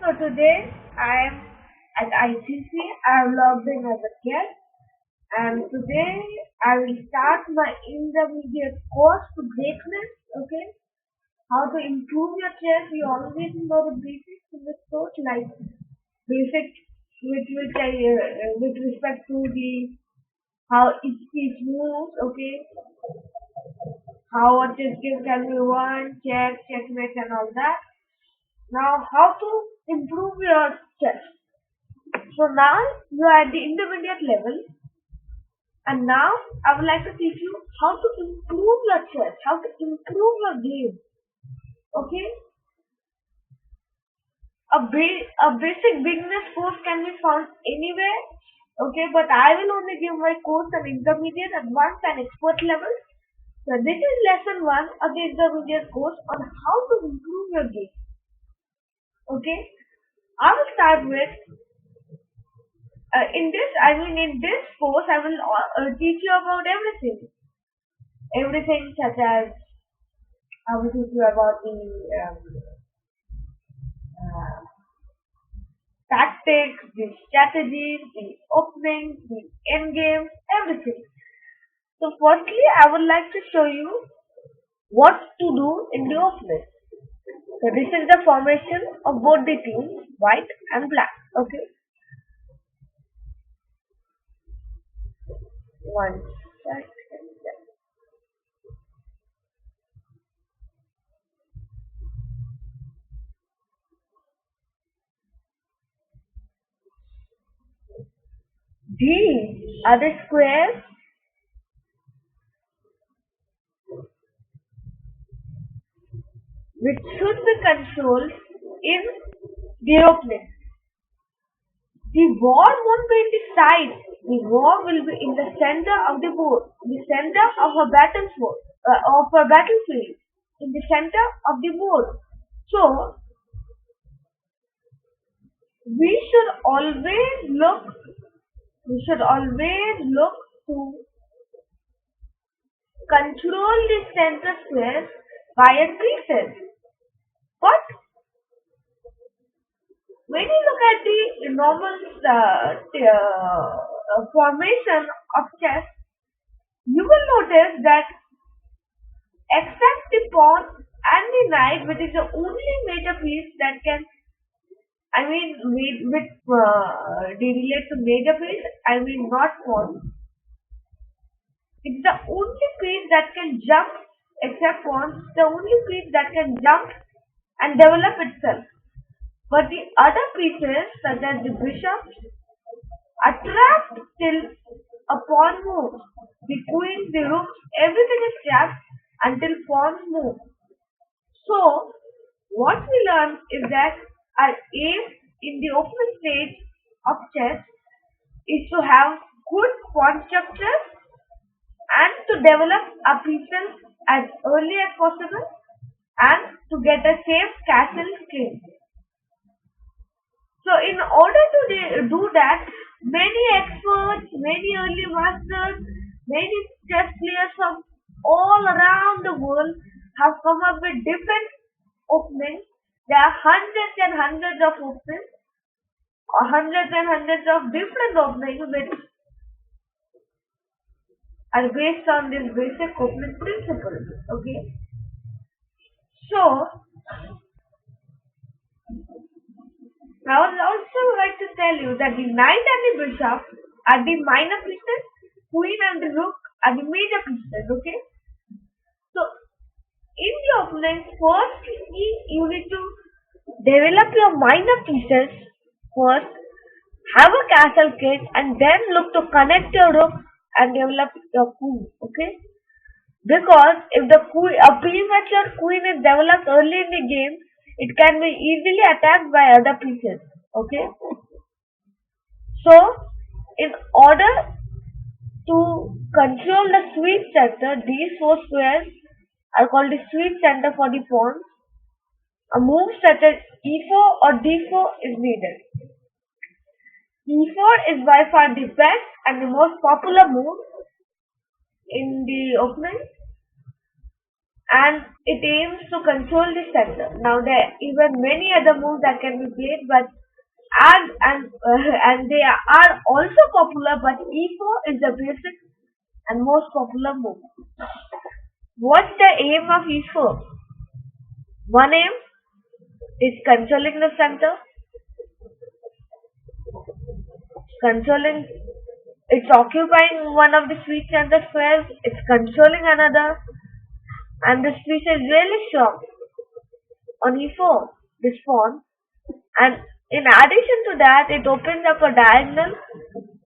So today I am at ICC. I have logged in as a guest, and today I will start my intermediate course to greatness. Okay, how to improve your chess. You always know the basics in this course, like basic with respect to the how each piece moves. Okay, how a chess game can be won, check, checkmate, and all that. Now, how to improve your chess. So now you are at the intermediate level, and now I would like to teach you how to improve your chess, how to improve your game. Okay, a basic beginner's course can be found anywhere. Okay, but I will only give my course on intermediate, advanced, and expert level. So this is lesson one of the intermediate course on how to improve your game. Okay, I will start with in this course, I will teach you about everything. Everything such as I will teach you about the uh, tactics, the strategies, the openings, the end games, everything. So firstly, I would like to show you what to do in the opening. So this is the formation of both the teams, white and black. Okay, one second. These are the squares which should be controlled in the opening. The war won't be in the side. The war will be in the center of the board, the center of a battlefield, in the center of the board. So we should always look. We should always look to control the center squares via pieces. But when you look at the normal formation of chess, you will notice that except the pawn and the knight, which is the only major piece that can, they relate to major piece, not pawn. It's the only piece that can jump, except pawns, the only piece that can jump and develop itself. But the other pieces, such as the bishops, are trapped till a pawn moves. The queen, the rooks, everything is trapped until pawns move. So, what we learn is that our aim in the opening stage of chess is to have good pawn structures and to develop our pieces as early as possible and to get a safe castle king. So in order to do that, many experts, many early masters, many chess players from all around the world have come up with different openings. There are hundreds and hundreds of openings, or hundreds and hundreds of different openings which are based on this basic opening principle. Okay. So I would also like to tell you that the knight and the bishop are the minor pieces, queen and the rook are the major pieces, okay? So, in the opening, firstly, you need to develop your minor pieces first, have a castle king, and then look to connect your rook and develop your queen, okay? Because if a premature queen is developed early in the game, it can be easily attacked by other pieces. Okay. So, in order to control the sweep center, these four squares are called the sweep center for the pawns. A move such as e4 or d4 is needed. E4 is by far the best and the most popular move in the opening. and it aims to control the center. Now there are even many other moves that can be played, but and they are also popular. But e4 is the basic and most popular move. What's the aim of e4? One aim is controlling the center, controlling. It's occupying one of the sweet center squares. It's controlling another, and this piece is really strong on e4. This pawn. And in addition to that, it opens up a diagonal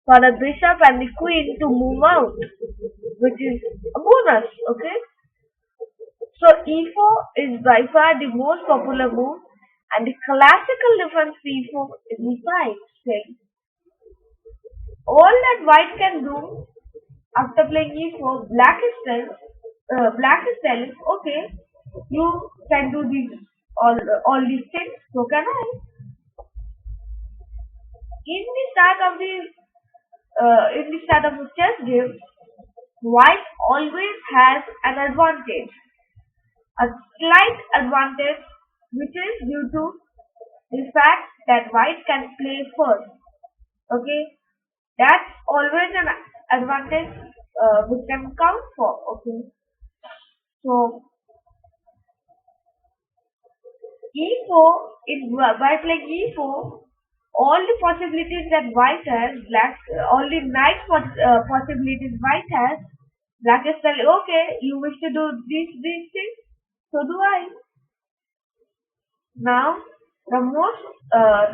for the bishop and the queen to move out, which is a bonus, okay? So e4 is by far the most popular move, and the classical defense for e4 is e5, saying all that white can do after playing e4, black is telling, okay, you can do these all these things, so can I. In the start of the chess game, white always has an advantage, a slight advantage, which is due to the fact that white can play first. Okay, that's always an advantage we can count for. Okay, so e4 by playing e4, all the possibilities that white has, all the possibilities white has, black is telling, okay, you wish to do these things, so do I. Now, the most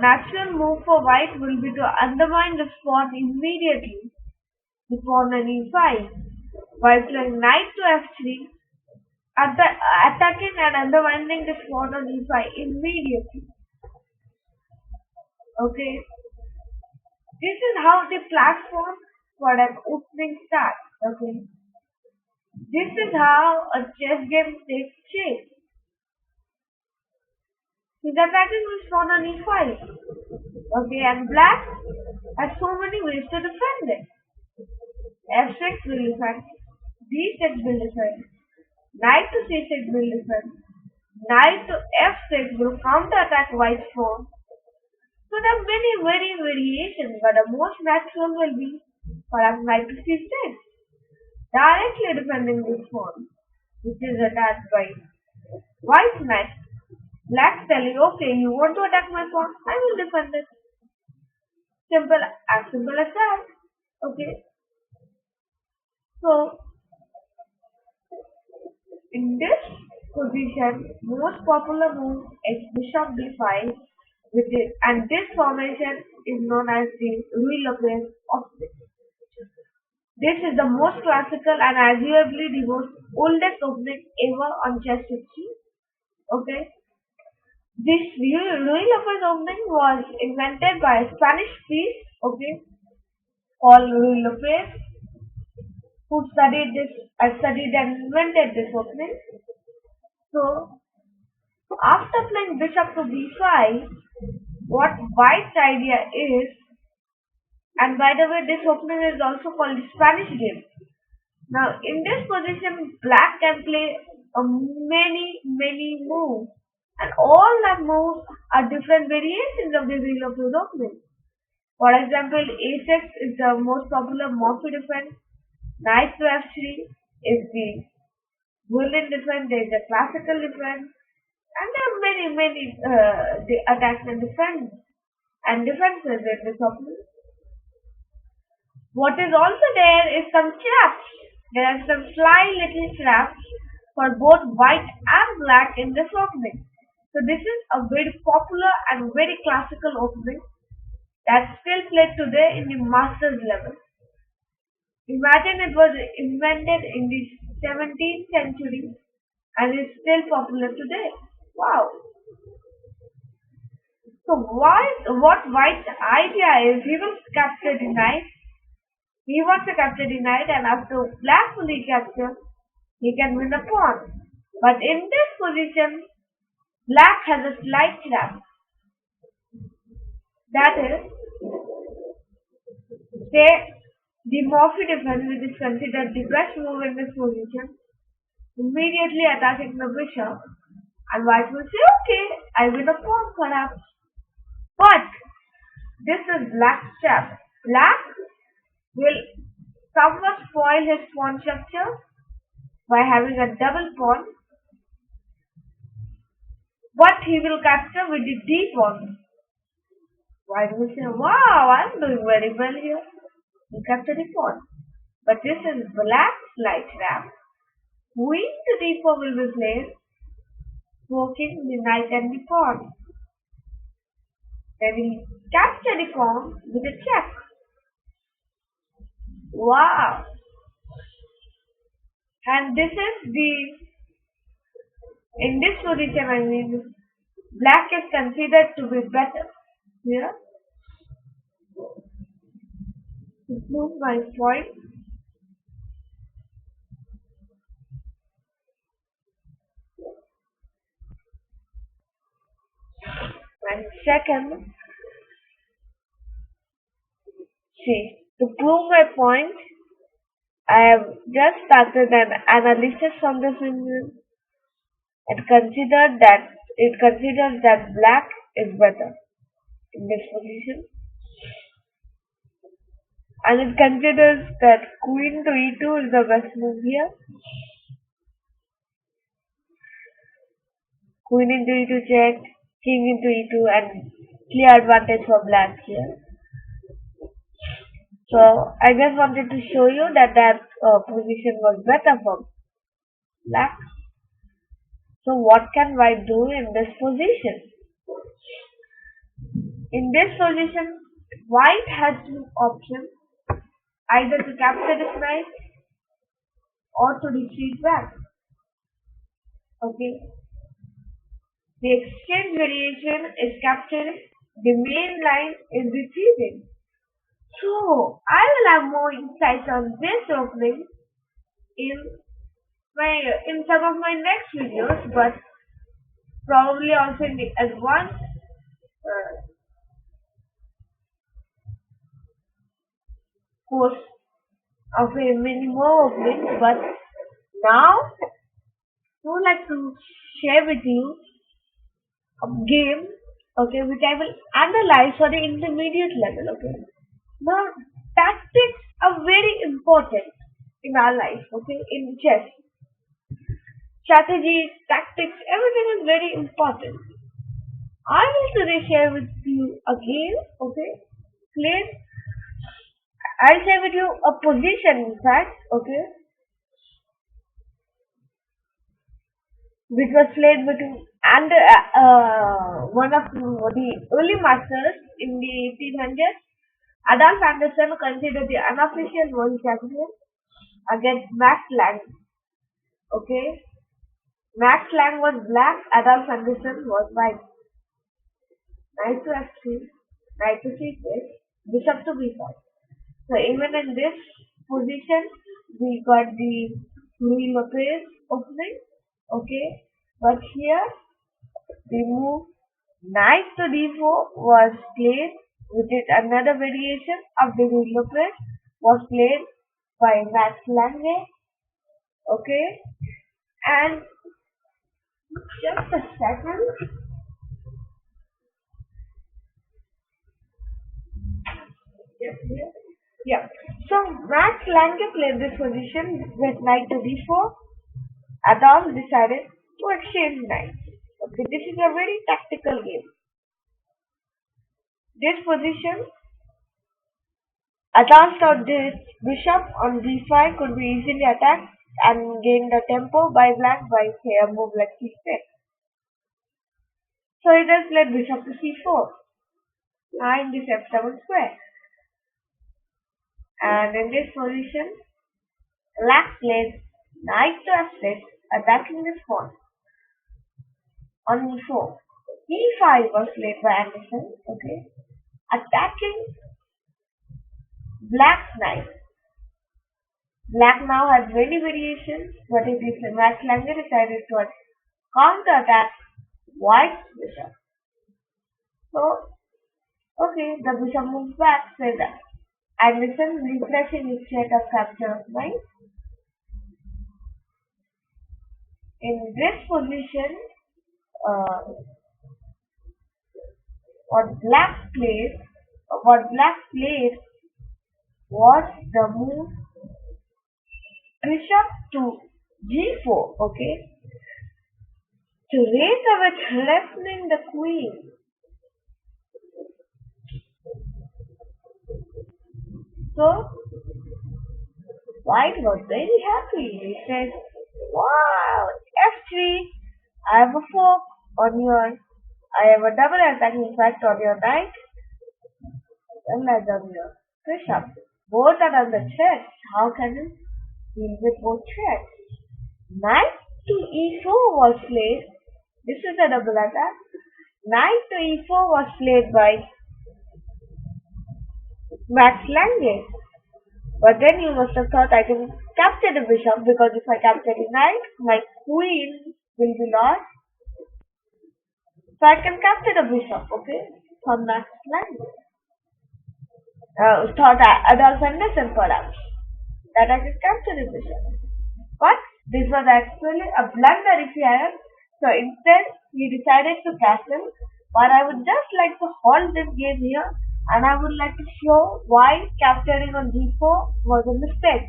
natural move for white will be to undermine the pawn immediately, the pawn on e5, by playing knight to f3, attacking and undermining this pawn on e5 immediately. Okay, this is how the platform for an opening starts. Okay, this is how a chess game takes shape. He's attacking with pawn on e5. Okay, and black has so many ways to defend it. f6 will defend, d6 will defend, knight to c6 will defend, knight to f6 will counter-attack white's pawn. So there are many variations, but the most natural will be perhaps knight to c6, directly defending this pawn, which is attacked by white's knight. Black's telling, okay, you want to attack my pawn, I will defend it. Simple as that. Okay. So in this position, most popular move is bishop d5, and this formation is known as the Ruy-Lopez opening. This is the most classical and arguably the most oldest opening ever on chess history. Okay. This Ruy-Lopez opening was invented by a Spanish priest, okay, called Ruy Lopez, who studied and invented this opening. So, after playing bishop to b5, what white's idea is, and by the way, this opening is also called the Spanish game. Now, in this position, black can play many moves, and all that moves are different variations of the Ruy Lopez opening. For example, a6 is the most popular Morphy defense, knight to f3 is the Boolean defense, there is a classical defense, and there are many the attacks and defenses in this opening. What is also there is some traps. There are some sly little traps for both white and black in this opening. So this is a very popular and very classical opening that's still played today in the masters level. Imagine it was invented in the 17th century and is still popular today. Wow. So what White's idea is, he wants to capture the knight. He wants to capture the knight, and after black fully captures, he can win a pawn. But in this position, black has a slight trap. That is, say the Morphy defense, which is considered the best move in this position. immediately attacking the bishop, and white will say, okay, I win a pawn perhaps. But this is black's trap. Black will somewhat spoil his pawn structure by having a double pawn, but he will capture with the d pawn. White will say, wow, I'm doing very well here. He captured the pawn. But this is black's light trap. Queen to d4 will be played, poking the knight and the pawn. Then he capture the pawn with a check. Wow! And this is in this position, I mean, black is considered to be better. Here, to prove my point, and second, see, to prove my point, I have just started an analysis on this union and considers that black is better in this position, and it considers that queen to e2 is the best move here. Queen into e2 check, king into e2, and clear advantage for black here. So I just wanted to show you that position was better for black. So what can white do in this position? In this position, white has two options, either to capture this knight or to retreat back. Okay. The exchange variation is capturing, the main line is retreating. So I will have more insights on this opening in in some of my next videos, but probably also in the advanced course of a many more openings. But now I would like to share with you a game, okay, which I will analyze for the intermediate level. Okay, now tactics are very important in our life. Okay, in chess, strategy, tactics, everything is very important. I will today share with you a game, okay? Played. I'll share with you a position, in fact, okay, which was played between and one of the early masters in the 1800s. Adolf Anderson, considered the unofficial world champion, against Max Lang. Okay, Max Lang was black, Adolf Anderson was white. Knight to f3, knight to c6, bishop to b5. So even in this position, we got the Louis Lopez opening, okay. But here, the move knight to d4 was played, which is another variation of the Louis Lopez, was played by Max Lange, okay. And just a second. Yes, yes. Yeah. So Max Lange played this position with knight to d4. Adam decided to exchange knights. Okay, this is a very tactical game. This position, Adam thought this bishop on d5 could be easily attacked and gain the tempo by black by say a move like c6. So he just played bishop to c4 and this f7 square. And in this position, black played knight to f6, attacking this pawn on e4. e5 was played by Anderson, okay, attacking black's knight. Black now has many variations, but it is Max Lange decided to counter attack white's bishop. So, okay, the bishop moves back, so that Anderson refreshing his set of capture of knight. in this position, uh, what black played, what black played was the move bishop to g4, okay, to raise away threatening the queen. So White was very happy. He said, "Wow, f3, I have a fork on your, I have a double attacking effect on your knight, and I on your bishop. Both are on the chest. How can you deal with both chests?" Knight to e4 was played. This is a double attack. Knight to e4 was played by Max Lange. But then you must have thought I can capture the bishop, because if I capture the knight, my queen will be lost. So I can capture the bishop, okay? From Max Lange. Thought Adolf Anderssen perhaps, that I could capture the bishop. But this was actually a blunder if you have. So instead, he decided to castle. But I would just like to halt this game here, and I would like to show why capturing on g4 was a mistake.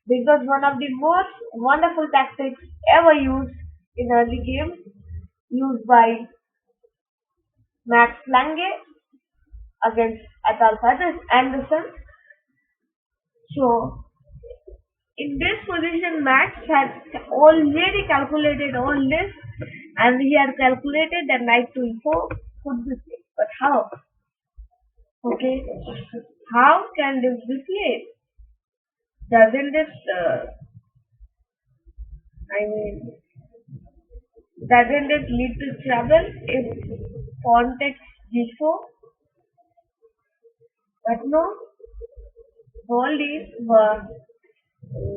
This was one of the most wonderful tactics ever used in early games, used by Max Lange against Adolf Anderssen. So in this position, Max had already calculated all this, and he had calculated that knight to e4 could be played. But how? Okay, how can this be played? Doesn't this, I mean, doesn't it lead to trouble if pawn takes g4? But no, all these were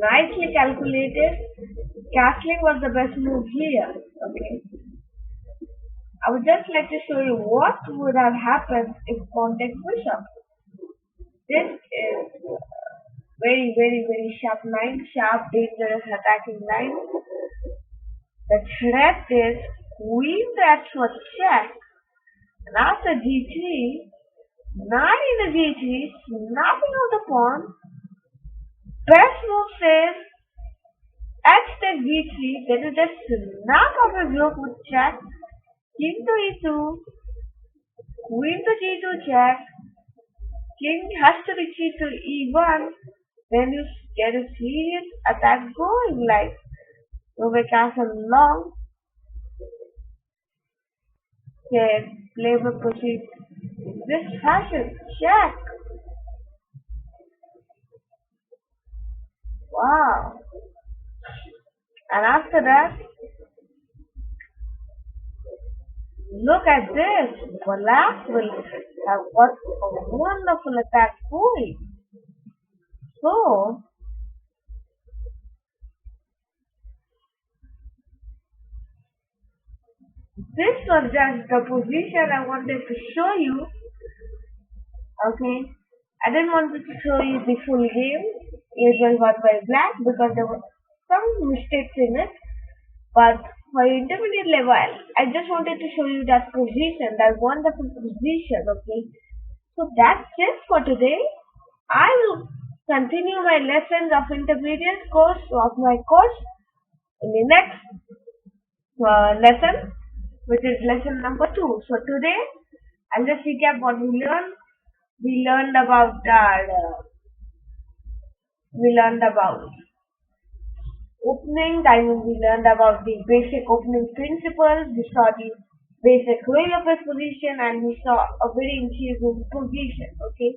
nicely calculated. Castling was the best move here. Okay, I would just like to show you what would have happened if pawn takes bishop. This is very, very, very sharp line, sharp, dangerous attacking line. The threat is queen for check, and after g3, knight in the g3, snapping of the pawn. Best move says h takes g3, then you just snap off a rook with check, king to e2, queen to g2 check, king has to retreat to e1, then you get a serious attack going, like move a castle long, then play will proceed in this fashion, check. Wow. And after that, look at this. Black will have got a wonderful attack going. So, this was just the position I wanted to show you. Okay, I didn't want to show you the full game. It was won by black because there were some mistakes in it. But for intermediate level, I just wanted to show you that position, that wonderful position. Okay, so that's it for today. I will continue my lessons of intermediate course of my course in the next lesson, which is lesson number 2. So today, I'll just recap what we learned. We learned about opening. I mean, we learned about the basic opening principles. We saw the basic way of his position, and we saw a very intriguing position. Okay.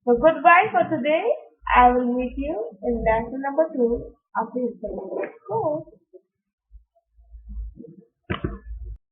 So goodbye for today. I will meet you in lesson number 2 of the intermediate course.